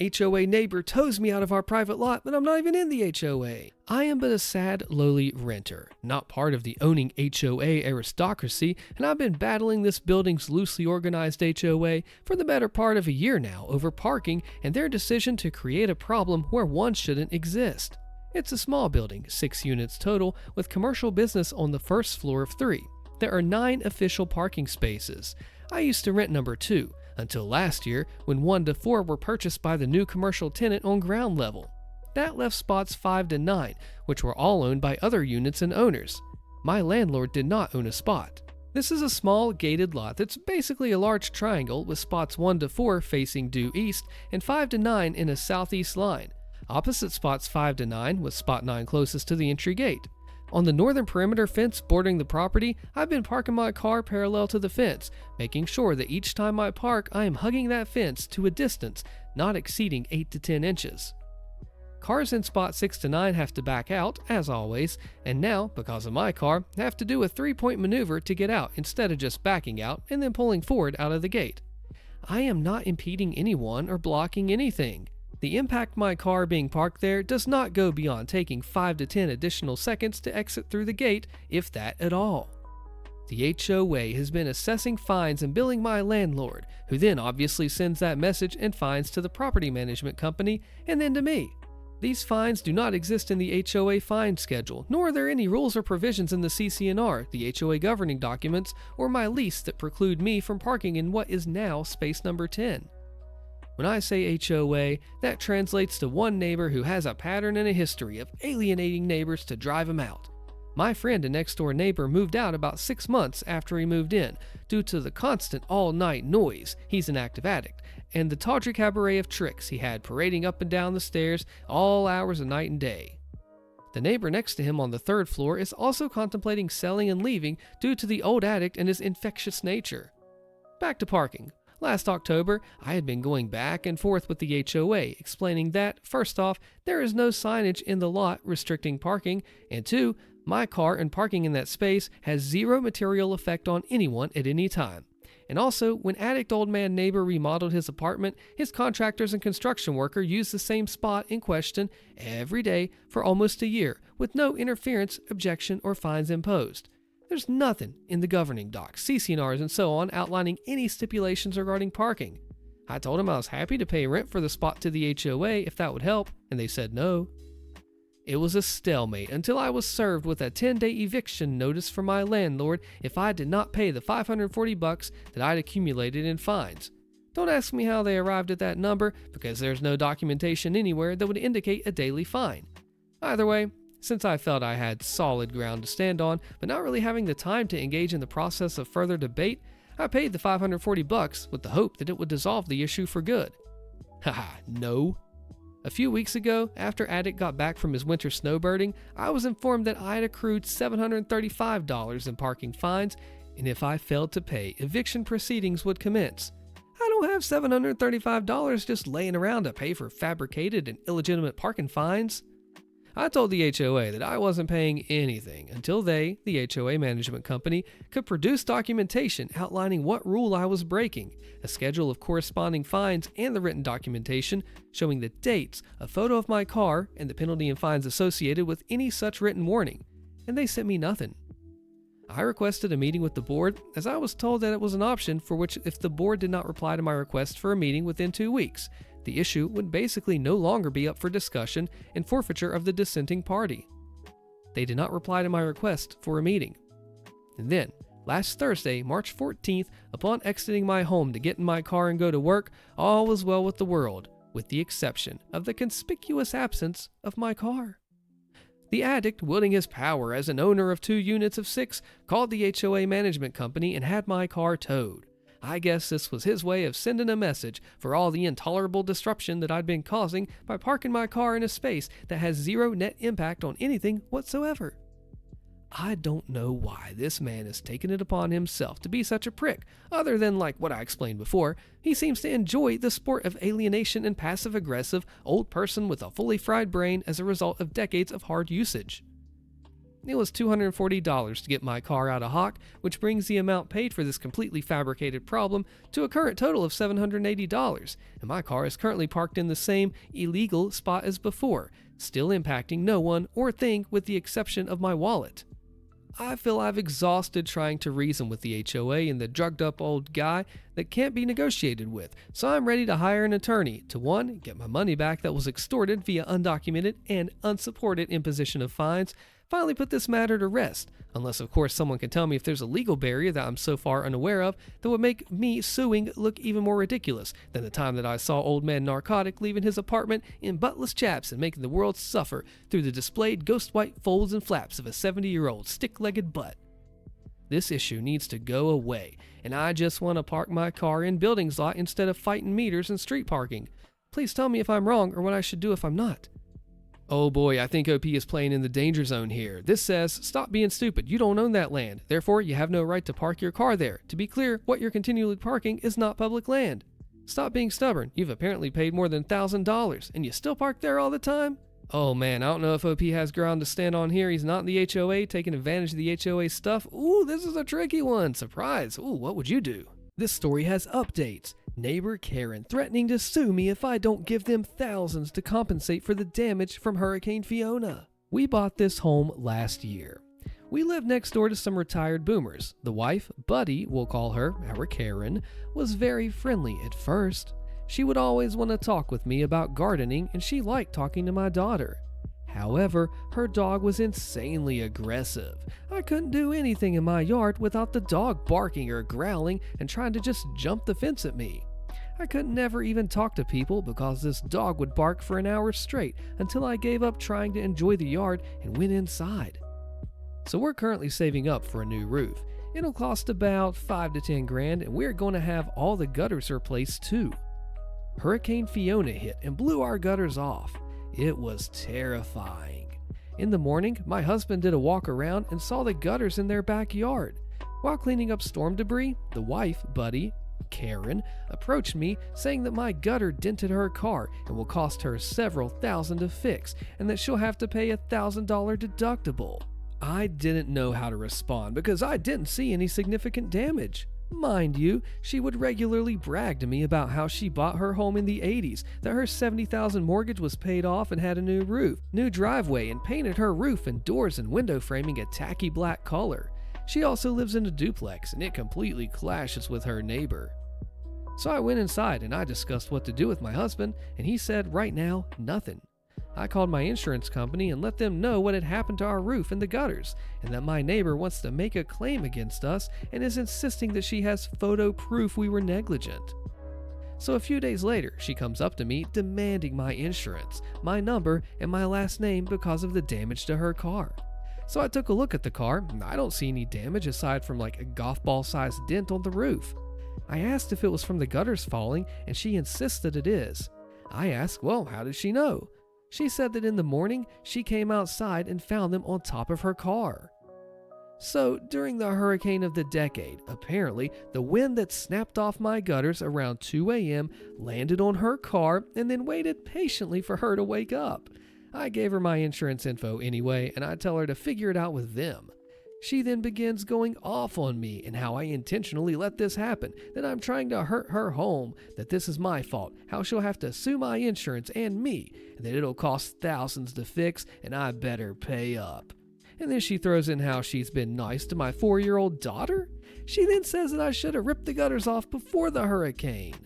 HOA neighbor tows me out of our private lot, but I'm not even in the HOA. I am but a sad, lowly renter, not part of the owning HOA aristocracy, and I've been battling this building's loosely organized HOA for the better part of a year now over parking and their decision to create a problem where one shouldn't exist. It's a small building, 6 units total, with commercial business on the first floor of 3. There are 9 official parking spaces. I used to rent number 2, until last year when 1 to 4 were purchased by the new commercial tenant on ground level. That left spots 5 to 9, which were all owned by other units and owners. My landlord did not own a spot. This is a small gated lot that's basically a large triangle with spots 1 to 4 facing due east and 5 to 9 in a southeast line. Opposite spots 5 to 9 with spot 9 closest to the entry gate. On the northern perimeter fence bordering the property, I've been parking my car parallel to the fence, making sure that each time I park, I am hugging that fence to a distance not exceeding 8 to 10 inches. Cars in spot 6 to 9 have to back out, as always, and now, because of my car, have to do a 3-point maneuver to get out instead of just backing out and then pulling forward out of the gate. I am not impeding anyone or blocking anything. The impact my car being parked there does not go beyond taking 5 to 10 additional seconds to exit through the gate, if that at all. The HOA has been assessing fines and billing my landlord, who then obviously sends that message and fines to the property management company and then to me. These fines do not exist in the HOA fine schedule, nor are there any rules or provisions in the CC&R, the HOA governing documents, or my lease that preclude me from parking in what is now space number 10. When I say HOA, that translates to one neighbor who has a pattern and a history of alienating neighbors to drive him out. My friend and next-door neighbor moved out about 6 months after he moved in, due to the constant all-night noise, he's an active addict, and the tawdry cabaret of tricks he had parading up and down the stairs all hours of night and day. The neighbor next to him on the 3rd floor is also contemplating selling and leaving due to the old addict and his infectious nature. Back to parking. Last October, I had been going back and forth with the HOA, explaining that, first off, there is no signage in the lot restricting parking, and 2, my car and parking in that space has zero material effect on anyone at any time. And also, when addict old man neighbor remodeled his apartment, his contractors and construction worker used the same spot in question every day for almost a year, with no interference, objection, or fines imposed. There's nothing in the governing docs, CC&Rs, and so on outlining any stipulations regarding parking. I told him I was happy to pay rent for the spot to the HOA if that would help, and they said no. It was a stalemate until I was served with a 10-day eviction notice from my landlord if I did not pay the $540 that I'd accumulated in fines. Don't ask me how they arrived at that number, because there's no documentation anywhere that would indicate a daily fine. Either way, since I felt I had solid ground to stand on, but not really having the time to engage in the process of further debate, I paid the $540 with the hope that it would dissolve the issue for good. Haha, no. A few weeks ago, after Addict got back from his winter snowbirding, I was informed that I had accrued $735 in parking fines, and if I failed to pay, eviction proceedings would commence. I don't have $735 just laying around to pay for fabricated and illegitimate parking fines. I told the HOA that I wasn't paying anything until they, the HOA management company, could produce documentation outlining what rule I was breaking, a schedule of corresponding fines, and the written documentation showing the dates, a photo of my car, and the penalty and fines associated with any such written warning, and they sent me nothing. I requested a meeting with the board, as I was told that it was an option for which if the board did not reply to my request for a meeting within 2 weeks, the issue would basically no longer be up for discussion and forfeiture of the dissenting party. They did not reply to my request for a meeting. And then, last Thursday, March 14th, upon exiting my home to get in my car and go to work, all was well with the world, with the exception of the conspicuous absence of my car. The addict, wielding his power as an owner of 2 units of 6, called the HOA management company and had my car towed. I guess this was his way of sending a message for all the intolerable disruption that I'd been causing by parking my car in a space that has zero net impact on anything whatsoever. I don't know why this man has taken it upon himself to be such a prick, other than like what I explained before, he seems to enjoy the sport of alienation and passive-aggressive old person with a fully fried brain as a result of decades of hard usage. It was $240 to get my car out of hock, which brings the amount paid for this completely fabricated problem to a current total of $780, and my car is currently parked in the same illegal spot as before, still impacting no one or thing with the exception of my wallet. I feel I've exhausted trying to reason with the HOA and the drugged up old guy that can't be negotiated with, so I'm ready to hire an attorney to 1. Get my money back that was extorted via undocumented and unsupported imposition of fines, finally put this matter to rest, unless of course someone can tell me if there's a legal barrier that I'm so far unaware of that would make me suing look even more ridiculous than the time that I saw old man Narcotic leaving his apartment in buttless chaps and making the world suffer through the displayed ghost white folds and flaps of a 70-year-old stick-legged butt. This issue needs to go away, and I just want to park my car in buildings lot instead of fighting meters and street parking. Please tell me if I'm wrong or what I should do if I'm not. Oh boy, I think OP is playing in the danger zone here. This says, stop being stupid, you don't own that land. Therefore, you have no right to park your car there. To be clear, what you're continually parking is not public land. Stop being stubborn, you've apparently paid more than $1,000, and you still park there all the time? Oh man, I don't know if OP has ground to stand on here. He's not in the HOA, taking advantage of the HOA stuff. Ooh, this is a tricky one. Surprise. Ooh, what would you do? This story has updates. Neighbor Karen threatening to sue me if I don't give them thousands to compensate for the damage from Hurricane Fiona. We bought this home last year. We lived next door to some retired boomers. The wife, Buddy, we'll call her, our Karen, was very friendly at first. She would always want to talk with me about gardening, and she liked talking to my daughter. However, her dog was insanely aggressive. I couldn't do anything in my yard without the dog barking or growling and trying to just jump the fence at me. I could never even talk to people because this dog would bark for an hour straight until I gave up trying to enjoy the yard and went inside. So we're currently saving up for a new roof. It'll cost about $5 to $10 grand, and we're going to have all the gutters replaced too. Hurricane Fiona hit and blew our gutters off. It was terrifying. In the morning, my husband did a walk around and saw the gutters in their backyard. While cleaning up storm debris, the wife, Buddy, Karen, approached me saying that my gutter dented her car and will cost her several thousand to fix, and that she'll have to pay a $1,000 deductible. I didn't know how to respond because I didn't see any significant damage. Mind you, she would regularly brag to me about how she bought her home in the 80s, that her $70,000 mortgage was paid off and had a new roof, new driveway, and painted her roof and doors and window framing a tacky black color. She also lives in a duplex, and it completely clashes with her neighbor. So I went inside and I discussed what to do with my husband, and he said right now, nothing. I called my insurance company and let them know what had happened to our roof and the gutters, and that my neighbor wants to make a claim against us and is insisting that she has photo proof we were negligent. So a few days later, she comes up to me demanding my insurance, my number, and my last name because of the damage to her car. So I took a look at the car, and I don't see any damage aside from like a golf ball sized dent on the roof. I asked if it was from the gutters falling, and she insists that it is. I asked, well, how did she know? She said that in the morning, she came outside and found them on top of her car. So, during the hurricane of the decade, apparently, the wind that snapped off my gutters around 2 a.m. landed on her car and then waited patiently for her to wake up. I gave her my insurance info anyway, and I tell her to figure it out with them. She then begins going off on me and how I intentionally let this happen, that I'm trying to hurt her home, that this is my fault, how she'll have to sue my insurance and me, and that it'll cost thousands to fix and I better pay up. And then she throws in how she's been nice to my 4-year-old daughter. She then says that I should have ripped the gutters off before the hurricane.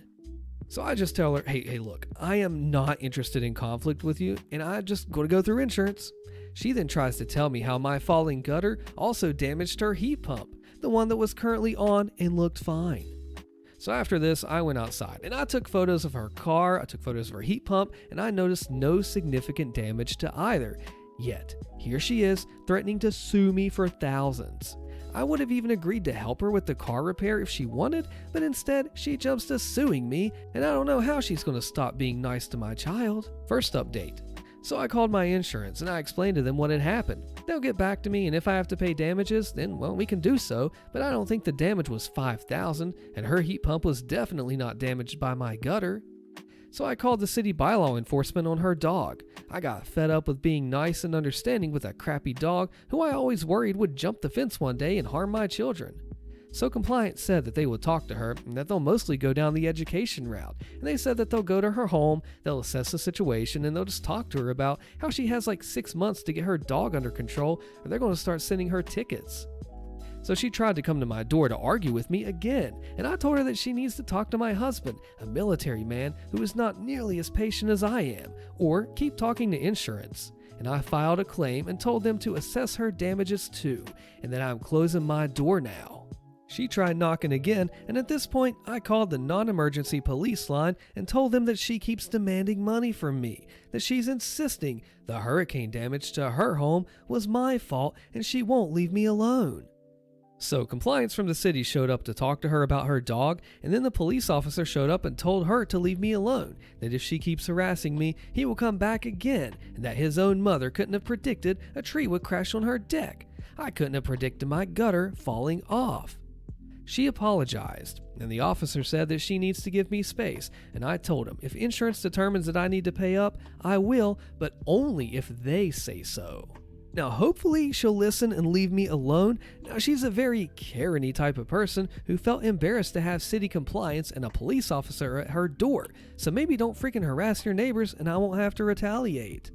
So I just tell her, hey, look, I am not interested in conflict with you, and I just gotta go through insurance. She then tries to tell me how my falling gutter also damaged her heat pump, the one that was currently on and looked fine. So after this, I went outside and I took photos of her car, I took photos of her heat pump, and I noticed no significant damage to either. Yet, here she is threatening to sue me for thousands. I would have even agreed to help her with the car repair if she wanted, but instead she jumps to suing me, and I don't know how she's going to stop being nice to my child. First update. So I called my insurance and I explained to them what had happened. They'll get back to me, and if I have to pay damages, then well, we can do so, but I don't think the damage was $5,000, and her heat pump was definitely not damaged by my gutter. So I called the city bylaw enforcement on her dog. I got fed up with being nice and understanding with a crappy dog who I always worried would jump the fence one day and harm my children. So compliance said that they would talk to her and that they'll mostly go down the education route. And they said that they'll go to her home, they'll assess the situation, and they'll just talk to her about how she has like 6 months to get her dog under control, or they're going to start sending her tickets. So she tried to come to my door to argue with me again, and I told her that she needs to talk to my husband, a military man who is not nearly as patient as I am, or keep talking to insurance. And I filed a claim and told them to assess her damages too, and that I'm closing my door now. She tried knocking again, and at this point, I called the non-emergency police line and told them that she keeps demanding money from me, that she's insisting the hurricane damage to her home was my fault and she won't leave me alone. So compliance from the city showed up to talk to her about her dog, and then the police officer showed up and told her to leave me alone, that if she keeps harassing me, he will come back again, and that his own mother couldn't have predicted a tree would crash on her deck. I couldn't have predicted my gutter falling off. She apologized, and the officer said that she needs to give me space, and I told him if insurance determines that I need to pay up, I will, but only if they say so. Now hopefully she'll listen and leave me alone. Now she's a very Karen-y type of person who felt embarrassed to have city compliance and a police officer at her door, so maybe don't freaking harass your neighbors and I won't have to retaliate.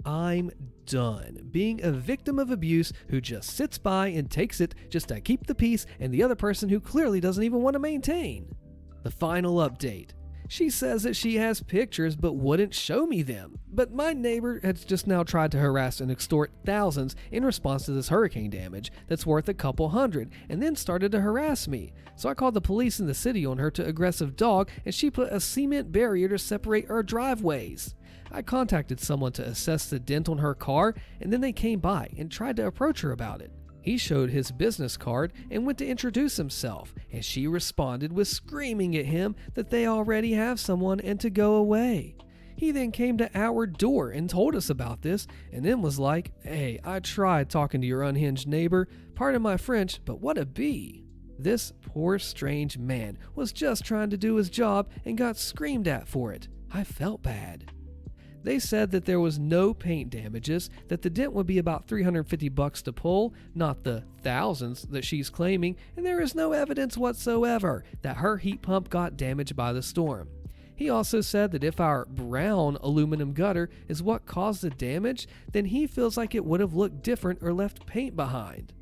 I'm done being a victim of abuse who just sits by and takes it just to keep the peace and the other person who clearly doesn't even want to maintain. The final update. She says that she has pictures but wouldn't show me them. But my neighbor has just now tried to harass and extort thousands in response to this hurricane damage that's worth a couple hundred, and then started to harass me. So I called the police in the city on her to aggressive dog, and she put a cement barrier to separate our driveways. I contacted someone to assess the dent on her car, and then they came by and tried to approach her about it. He showed his business card and went to introduce himself, and she responded with screaming at him that they already have someone and to go away. He then came to our door and told us about this, and then was like, "Hey, I tried talking to your unhinged neighbor, pardon my French, but what a bee." This poor strange man was just trying to do his job and got screamed at for it. I felt bad. They said that there was no paint damages, that the dent would be about $350 to pull, not the thousands that she's claiming, and there is no evidence whatsoever that her heat pump got damaged by the storm. He also said that if our brown aluminum gutter is what caused the damage, then he feels like it would have looked different or left paint behind.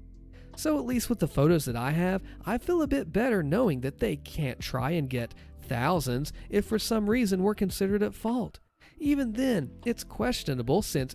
So at least with the photos that I have, I feel a bit better knowing that they can't try and get thousands if for some reason we're considered at fault. Even then, it's questionable since,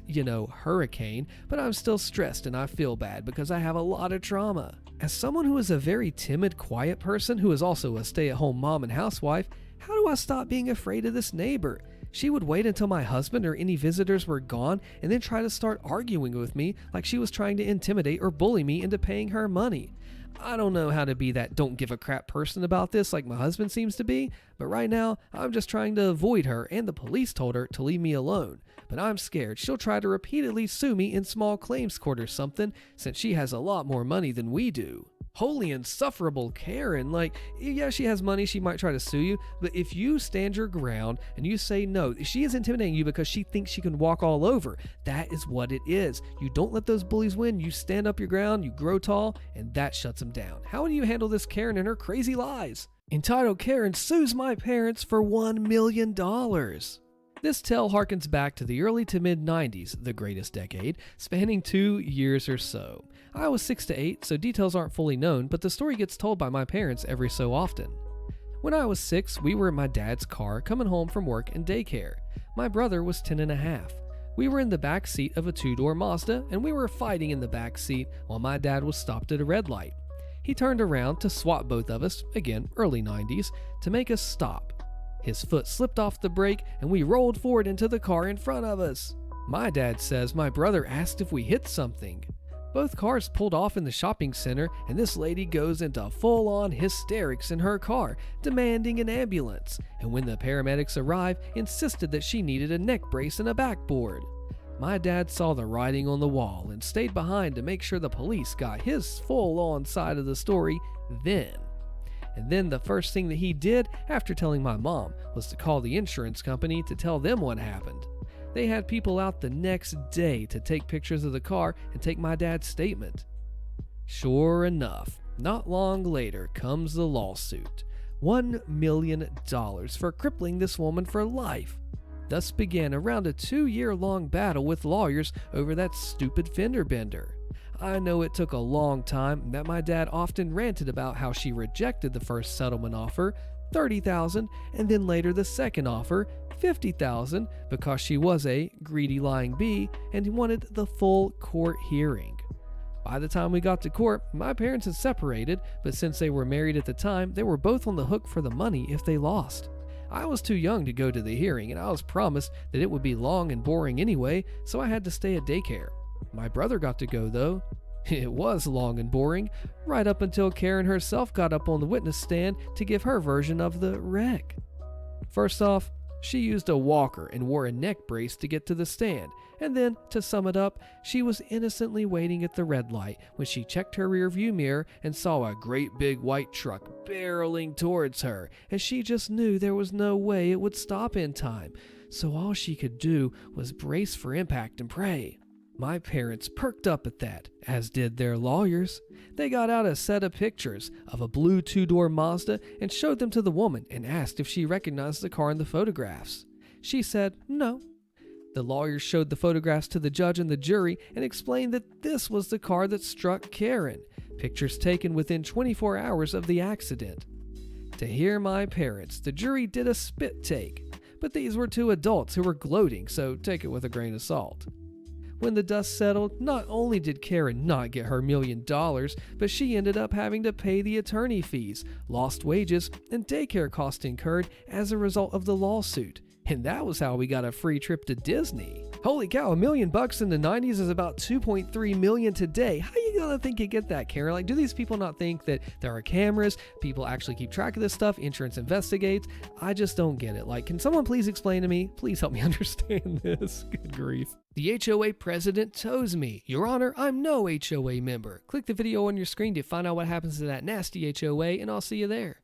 hurricane, but I'm still stressed and I feel bad because I have a lot of trauma. As someone who is a very timid, quiet person who is also a stay-at-home mom and housewife, how do I stop being afraid of this neighbor? She would wait until my husband or any visitors were gone and then try to start arguing with me like she was trying to intimidate or bully me into paying her money. I don't know how to be that don't give a crap person about this like my husband seems to be, but right now I'm just trying to avoid her, and the police told her to leave me alone. But I'm scared she'll try to repeatedly sue me in small claims court or something since she has a lot more money than we do. Holy insufferable Karen, yeah, she has money, she might try to sue you, but if you stand your ground and you say no, she is intimidating you because she thinks she can walk all over. That is what it is. You don't let those bullies win, you stand up your ground, you grow tall, and that shuts them down. How do you handle this Karen and her crazy lies? Entitled Karen sues my parents for $1 million. This tale harkens back to the early to mid-90s, the greatest decade, spanning 2 years or so. I was 6 to 8, so details aren't fully known, but the story gets told by my parents every so often. When I was 6, we were in my dad's car coming home from work and daycare. My brother was 10 and a half. We were in the back seat of a 2-door Mazda, and we were fighting in the back seat while my dad was stopped at a red light. He turned around to swat both of us, again, early 90s, to make us stop. His foot slipped off the brake and we rolled forward into the car in front of us. My dad says my brother asked if we hit something. Both cars pulled off in the shopping center, and this lady goes into full-on hysterics in her car, demanding an ambulance, and when the paramedics arrived, insisted that she needed a neck brace and a backboard. My dad saw the writing on the wall and stayed behind to make sure the police got his full-on side of the story then. And then the first thing that he did after telling my mom was to call the insurance company to tell them what happened. They had people out the next day to take pictures of the car and take my dad's statement. Sure enough, not long later comes the lawsuit. $1 million for crippling this woman for life. Thus began around a 2-year-long battle with lawyers over that stupid fender bender. I know it took a long time, that my dad often ranted about how she rejected the first settlement offer, $30,000, and then later the second offer, $50,000, because she was a greedy lying bee and wanted the full court hearing. By the time we got to court, my parents had separated, but since they were married at the time, they were both on the hook for the money if they lost. I was too young to go to the hearing, and I was promised that it would be long and boring anyway, so I had to stay at daycare. My brother got to go though. It was long and boring, right up until Karen herself got up on the witness stand to give her version of the wreck. First off, she used a walker and wore a neck brace to get to the stand, and then, to sum it up, she was innocently waiting at the red light when she checked her rearview mirror and saw a great big white truck barreling towards her, and she just knew there was no way it would stop in time, so all she could do was brace for impact and pray. My parents perked up at that, as did their lawyers. They got out a set of pictures of a blue 2-door Mazda and showed them to the woman and asked if she recognized the car in the photographs. She said no. The lawyers showed the photographs to the judge and the jury and explained that this was the car that struck Karen, pictures taken within 24 hours of the accident. To hear my parents, the jury did a spit take, but these were two adults who were gloating, so take it with a grain of salt. When the dust settled, not only did Karen not get her $1 million, but she ended up having to pay the attorney fees, lost wages, and daycare costs incurred as a result of the lawsuit. And that was how we got a free trip to Disney. Holy cow, $1 million in the 90s is about $2.3 million today. How you gonna think you get that, Karen? Like, do these people not think that there are cameras? People actually keep track of this stuff. Insurance investigates. I just don't get it. Like, can someone please explain to me? Please help me understand this. Good grief. The HOA president tows me. Your Honor, I'm no HOA member. Click the video on your screen to find out what happens to that nasty HOA, and I'll see you there.